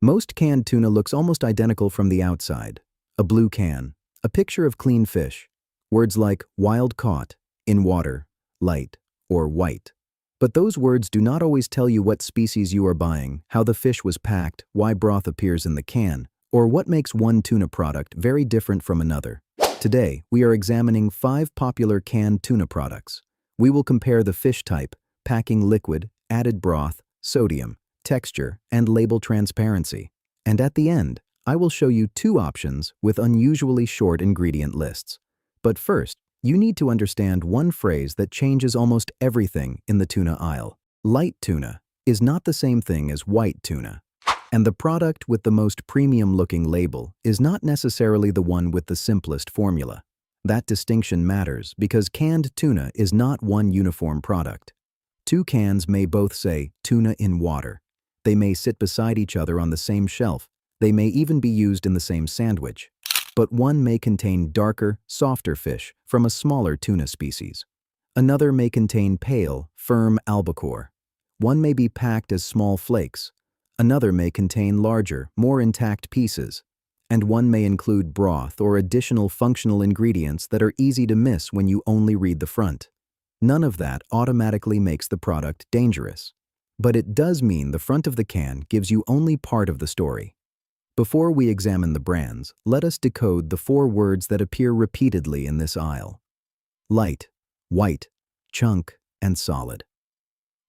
Most canned tuna looks almost identical from the outside. A blue can, a picture of clean fish, words like wild caught, in water, light, or white. But those words do not always tell you what species you are buying, how the fish was packed, why broth appears in the can, or what makes one tuna product very different from another. Today, we are examining 5 popular canned tuna products. We will compare the fish type, packing liquid, added broth, sodium, texture, and label transparency. And at the end, I will show you 2 options with unusually short ingredient lists. But first, you need to understand one phrase that changes almost everything in the tuna aisle. Light tuna is not the same thing as white tuna. And the product with the most premium-looking label is not necessarily the one with the simplest formula. That distinction matters because canned tuna is not one uniform product. 2 cans may both say tuna in water. They may sit beside each other on the same shelf. They may even be used in the same sandwich. But one may contain darker, softer fish from a smaller tuna species. Another may contain pale, firm albacore. One may be packed as small flakes. Another may contain larger, more intact pieces. And one may include broth or additional functional ingredients that are easy to miss when you only read the front. None of that automatically makes the product dangerous. But it does mean the front of the can gives you only part of the story. Before we examine the brands, let us decode the 4 words that appear repeatedly in this aisle. Light, white, chunk, and solid.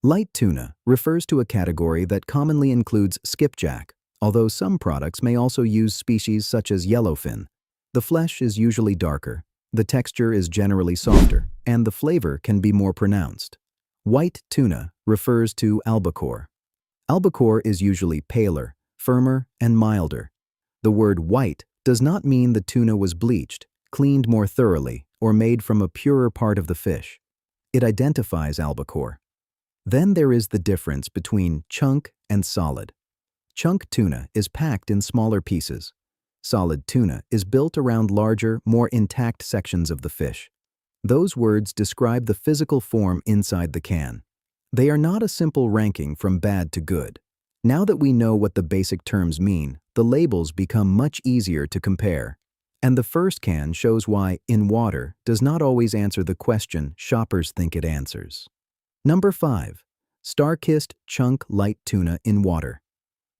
Light tuna refers to a category that commonly includes skipjack, although some products may also use species such as yellowfin. The flesh is usually darker, the texture is generally softer, and the flavor can be more pronounced. White tuna refers to albacore. Albacore is usually paler, firmer, and milder. The word white does not mean the tuna was bleached, cleaned more thoroughly, or made from a purer part of the fish. It identifies albacore. Then there is the difference between chunk and solid. Chunk tuna is packed in smaller pieces. Solid tuna is built around larger, more intact sections of the fish. Those words describe the physical form inside the can. They are not a simple ranking from bad to good. Now that we know what the basic terms mean, the labels become much easier to compare. And the first can shows why in water does not always answer the question shoppers think it answers. Number 5. StarKist Chunk Light Tuna in Water.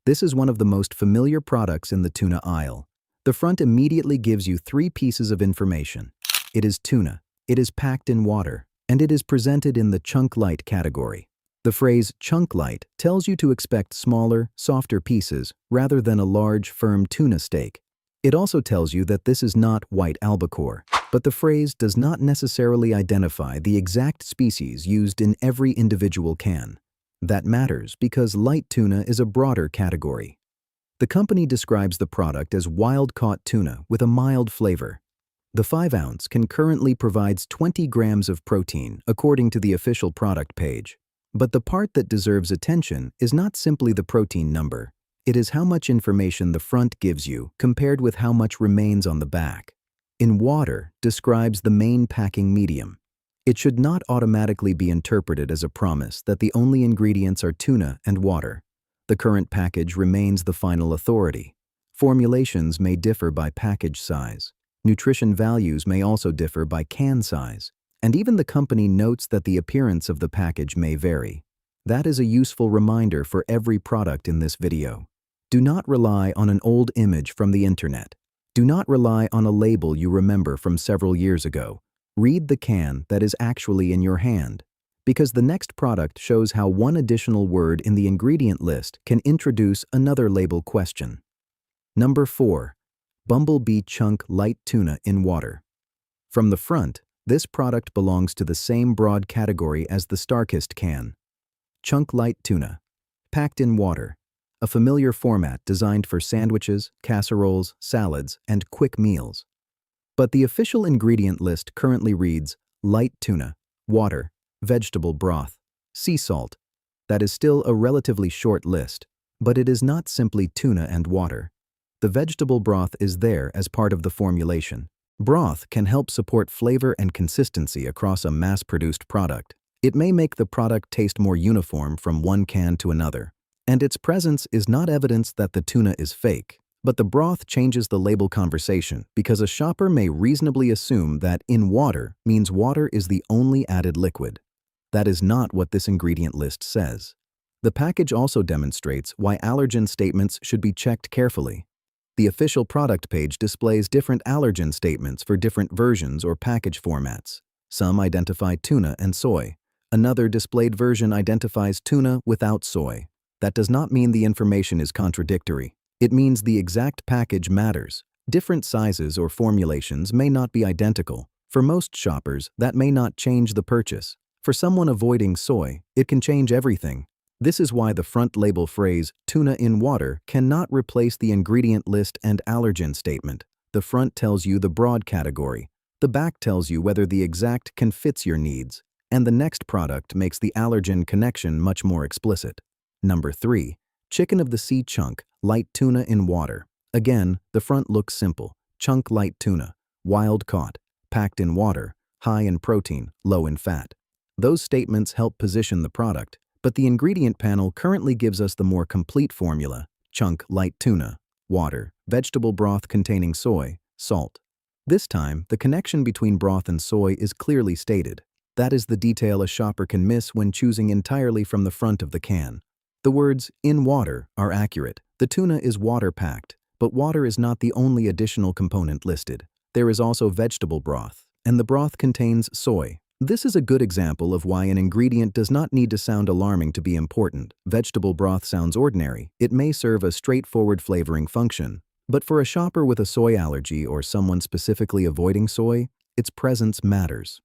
This is one of the most familiar products in the tuna aisle. The front immediately gives you 3 pieces of information. It is tuna, it is packed in water, and it is presented in the chunk light category. The phrase chunk light tells you to expect smaller, softer pieces rather than a large, firm tuna steak. It also tells you that this is not white albacore, but the phrase does not necessarily identify the exact species used in every individual can. That matters because light tuna is a broader category. The company describes the product as wild-caught tuna with a mild flavor. The 5-ounce can currently provides 20 grams of protein according to the official product page. But the part that deserves attention is not simply the protein number. It is how much information the front gives you compared with how much remains on the back. In water describes the main packing medium. It should not automatically be interpreted as a promise that the only ingredients are tuna and water. The current package remains the final authority. Formulations may differ by package size. Nutrition values may also differ by can size. And even the company notes that the appearance of the package may vary. That is a useful reminder for every product in this video. Do not rely on an old image from the internet. Do not rely on a label you remember from several years ago. Read the can that is actually in your hand, because the next product shows how one additional word in the ingredient list can introduce another label question. Number 4. Bumble Bee Chunk Light Tuna in Water. From the front, this product belongs to the same broad category as the StarKist can. Chunk light tuna, packed in water, a familiar format designed for sandwiches, casseroles, salads, and quick meals. But the official ingredient list currently reads light tuna, water, vegetable broth, sea salt. That is still a relatively short list, but it is not simply tuna and water. The vegetable broth is there as part of the formulation. Broth can help support flavor and consistency across a mass-produced product. It may make the product taste more uniform from one can to another. And its presence is not evidence that the tuna is fake. But the broth changes the label conversation because a shopper may reasonably assume that in water means water is the only added liquid. That is not what this ingredient list says. The package also demonstrates why allergen statements should be checked carefully. The official product page displays different allergen statements for different versions or package formats. Some identify tuna and soy. Another displayed version identifies tuna without soy. That does not mean the information is contradictory. It means the exact package matters. Different sizes or formulations may not be identical. For most shoppers, that may not change the purchase. For someone avoiding soy, it can change everything. This is why the front label phrase, tuna in water, cannot replace the ingredient list and allergen statement. The front tells you the broad category. The back tells you whether the exact can fits your needs. And the next product makes the allergen connection much more explicit. Number 3. Chicken of the sea chunk, light tuna in water. Again, the front looks simple. Chunk light tuna, wild caught, packed in water, high in protein, low in fat. Those statements help position the product, but the ingredient panel currently gives us the more complete formula: chunk light tuna, water, vegetable broth containing soy, salt. This time, the connection between broth and soy is clearly stated. That is the detail a shopper can miss when choosing entirely from the front of the can. The words "in water" are accurate. The tuna is water-packed, but water is not the only additional component listed. There is also vegetable broth, and the broth contains soy. This is a good example of why an ingredient does not need to sound alarming to be important. Vegetable broth sounds ordinary. It may serve a straightforward flavoring function. But for a shopper with a soy allergy or someone specifically avoiding soy, its presence matters.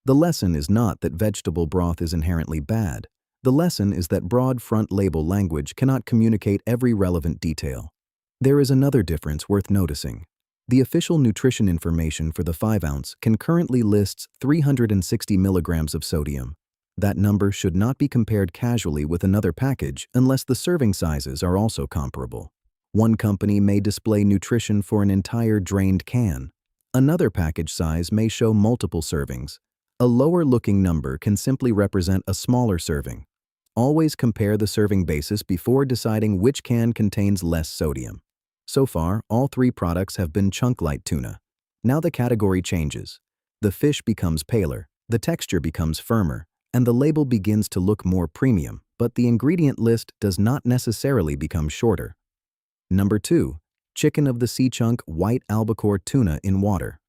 The lesson is not that vegetable broth is inherently bad. The lesson is that broad front label language cannot communicate every relevant detail. There is another difference worth noticing. The official nutrition information for the 5-ounce can currently lists 360 milligrams of sodium. That number should not be compared casually with another package unless the serving sizes are also comparable. One company may display nutrition for an entire drained can. Another package size may show multiple servings. A lower-looking number can simply represent a smaller serving. Always compare the serving basis before deciding which can contains less sodium. So far, all 3 products have been chunk light tuna. Now the category changes. The fish becomes paler, the texture becomes firmer, and the label begins to look more premium, but the ingredient list does not necessarily become shorter. Number 2. Chicken of the sea chunk white albacore tuna in water.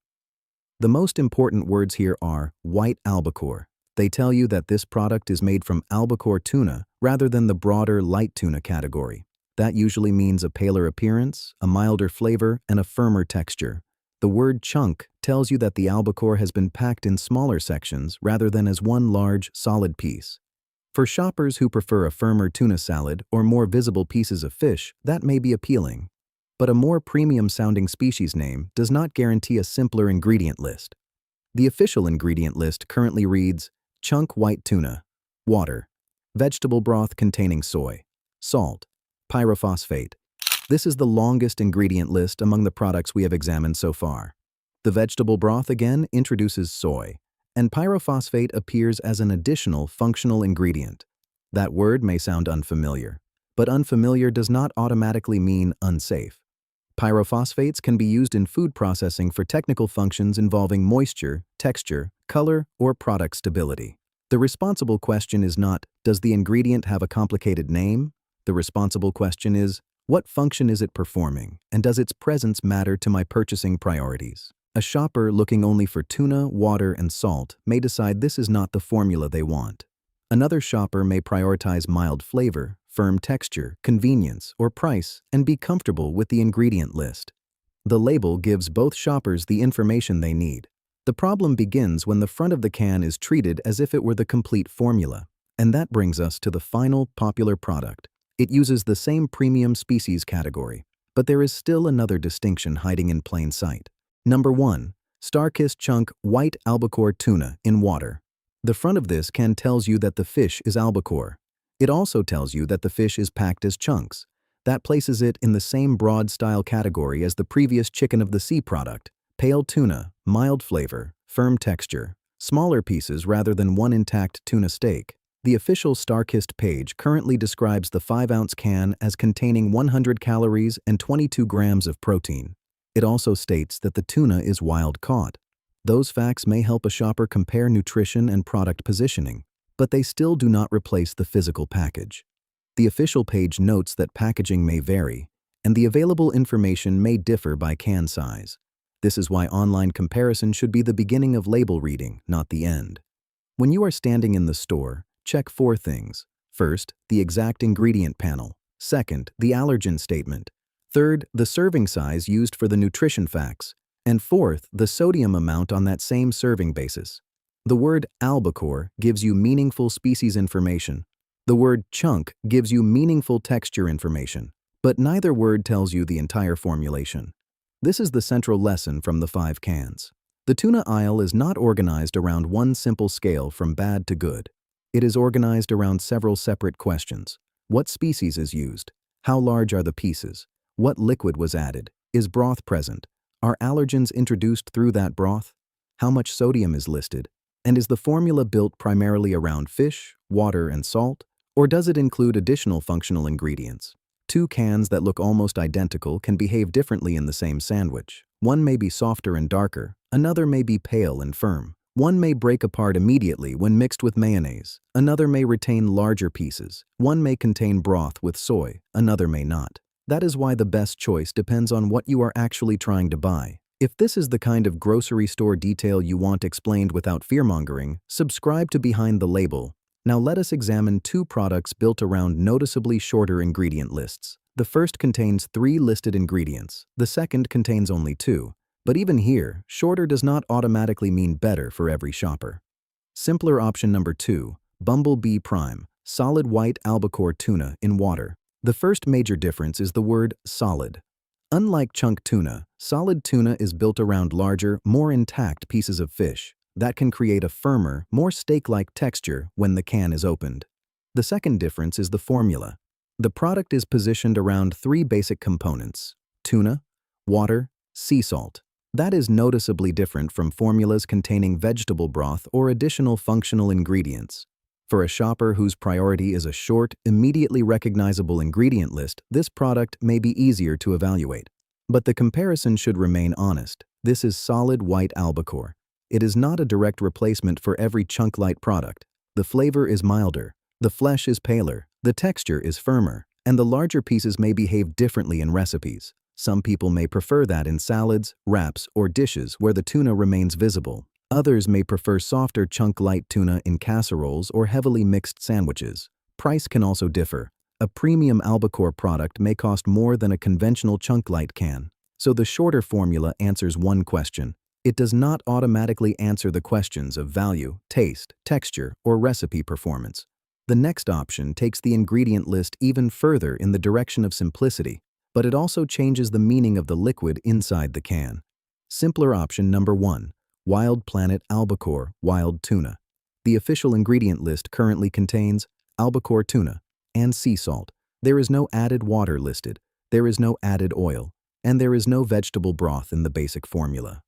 The most important words here are white albacore. They tell you that this product is made from albacore tuna rather than the broader light tuna category. That usually means a paler appearance, a milder flavor, and a firmer texture. The word chunk tells you that the albacore has been packed in smaller sections rather than as one large, solid piece. For shoppers who prefer a firmer tuna salad or more visible pieces of fish, that may be appealing. But a more premium-sounding species name does not guarantee a simpler ingredient list. The official ingredient list currently reads: chunk white tuna, water, vegetable broth containing soy, salt, pyrophosphate. This is the longest ingredient list among the products we have examined so far. The vegetable broth again introduces soy, and pyrophosphate appears as an additional functional ingredient. That word may sound unfamiliar, but unfamiliar does not automatically mean unsafe. Pyrophosphates can be used in food processing for technical functions involving moisture, texture, color, or product stability. The responsible question is not, does the ingredient have a complicated name? The responsible question is, what function is it performing, and does its presence matter to my purchasing priorities? A shopper looking only for tuna, water, and salt may decide this is not the formula they want. Another shopper may prioritize mild flavor, firm texture, convenience, or price, and be comfortable with the ingredient list. The label gives both shoppers the information they need. The problem begins when the front of the can is treated as if it were the complete formula. And that brings us to the final popular product. It uses the same premium species category, but there is still another distinction hiding in plain sight. Number 1. StarKist chunk white albacore tuna in water. The front of this can tells you that the fish is albacore. It also tells you that the fish is packed as chunks. That places it in the same broad style category as the previous chicken of the sea product: pale tuna, mild flavor, firm texture, smaller pieces rather than one intact tuna steak. The official StarKist page currently describes the 5-ounce can as containing 100 calories and 22 grams of protein. It also states that the tuna is wild-caught. Those facts may help a shopper compare nutrition and product positioning, but they still do not replace the physical package. The official page notes that packaging may vary, and the available information may differ by can size. This is why online comparison should be the beginning of label reading, not the end. When you are standing in the store, check 4 things. First, the exact ingredient panel. Second, the allergen statement. Third, the serving size used for the nutrition facts. And fourth, the sodium amount on that same serving basis. The word albacore gives you meaningful species information. The word chunk gives you meaningful texture information, but neither word tells you the entire formulation. This is the central lesson from the 5 cans. The tuna aisle is not organized around one simple scale from bad to good. It is organized around several separate questions. What species is used? How large are the pieces? What liquid was added? Is broth present? Are allergens introduced through that broth? How much sodium is listed? And is the formula built primarily around fish, water, and salt? Or does it include additional functional ingredients? 2 cans that look almost identical can behave differently in the same sandwich. One may be softer and darker, another may be pale and firm. One may break apart immediately when mixed with mayonnaise, another may retain larger pieces. One may contain broth with soy, another may not. That is why the best choice depends on what you are actually trying to buy. If this is the kind of grocery store detail you want explained without fearmongering, subscribe to Behind the Label. Now let us examine 2 products built around noticeably shorter ingredient lists. The first contains 3 listed ingredients, the second contains only 2. But even here, shorter does not automatically mean better for every shopper. Simpler option number 2, Bumble Bee Prime, solid white albacore tuna in water. The first major difference is the word solid. Unlike chunk tuna, solid tuna is built around larger, more intact pieces of fish that can create a firmer, more steak-like texture when the can is opened. The second difference is the formula. The product is positioned around 3 basic components: tuna, water, sea salt. That is noticeably different from formulas containing vegetable broth or additional functional ingredients. For a shopper whose priority is a short, immediately recognizable ingredient list, this product may be easier to evaluate. But the comparison should remain honest. This is solid white albacore. It is not a direct replacement for every chunk light product. The flavor is milder, the flesh is paler, the texture is firmer, and the larger pieces may behave differently in recipes. Some people may prefer that in salads, wraps, or dishes where the tuna remains visible. Others may prefer softer chunk light tuna in casseroles or heavily mixed sandwiches. Price can also differ. A premium albacore product may cost more than a conventional chunk light can. So the shorter formula answers one question. It does not automatically answer the questions of value, taste, texture, or recipe performance. The next option takes the ingredient list even further in the direction of simplicity, but it also changes the meaning of the liquid inside the can. Simpler option number 1, Wild Planet Albacore Wild Tuna. The official ingredient list currently contains albacore tuna and sea salt. There is no added water listed, there is no added oil, and there is no vegetable broth in the basic formula.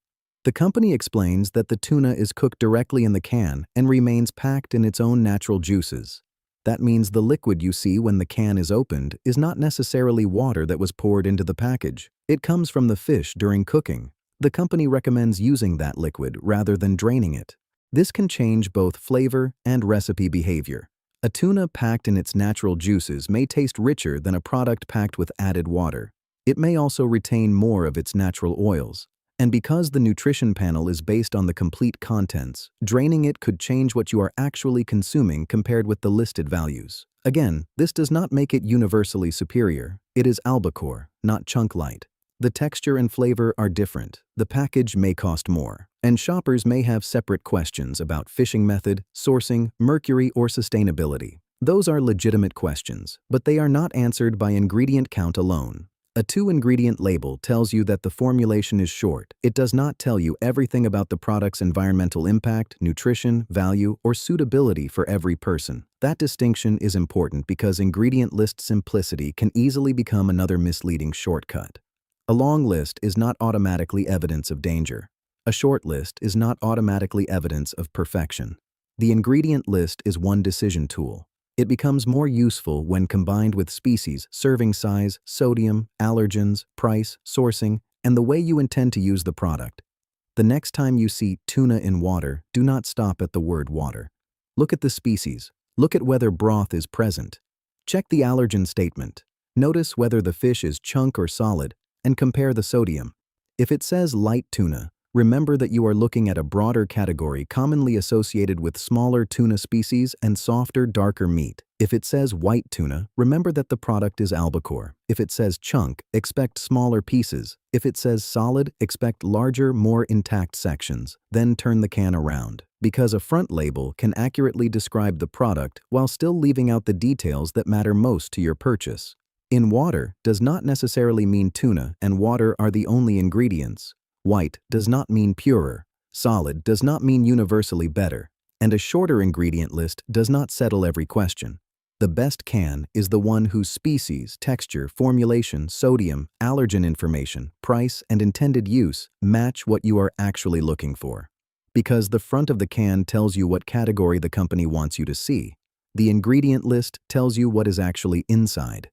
The company explains that the tuna is cooked directly in the can and remains packed in its own natural juices. That means the liquid you see when the can is opened is not necessarily water that was poured into the package. It comes from the fish during cooking. The company recommends using that liquid rather than draining it. This can change both flavor and recipe behavior. A tuna packed in its natural juices may taste richer than a product packed with added water. It may also retain more of its natural oils. And because the nutrition panel is based on the complete contents, draining it could change what you are actually consuming compared with the listed values. Again, this does not make it universally superior. It is albacore, not chunk light. The texture and flavor are different. The package may cost more, and shoppers may have separate questions about fishing method, sourcing, mercury, or sustainability. Those are legitimate questions, but they are not answered by ingredient count alone. A 2-ingredient label tells you that the formulation is short. It does not tell you everything about the product's environmental impact, nutrition, value, or suitability for every person. That distinction is important because ingredient list simplicity can easily become another misleading shortcut. A long list is not automatically evidence of danger. A short list is not automatically evidence of perfection. The ingredient list is one decision tool. It becomes more useful when combined with species, serving size, sodium, allergens, price, sourcing, and the way you intend to use the product. The next time you see tuna in water, do not stop at the word water. Look at the species. Look at whether broth is present. Check the allergen statement. Notice whether the fish is chunk or solid, and compare the sodium. If it says light tuna, remember that you are looking at a broader category commonly associated with smaller tuna species and softer, darker meat. If it says white tuna, remember that the product is albacore. If it says chunk, expect smaller pieces. If it says solid, expect larger, more intact sections. Then turn the can around, because a front label can accurately describe the product while still leaving out the details that matter most to your purchase. In water does not necessarily mean tuna, and water are the only ingredients. White does not mean purer, solid does not mean universally better, and a shorter ingredient list does not settle every question. The best can is the one whose species, texture, formulation, sodium, allergen information, price, and intended use match what you are actually looking for. Because the front of the can tells you what category the company wants you to see, the ingredient list tells you what is actually inside.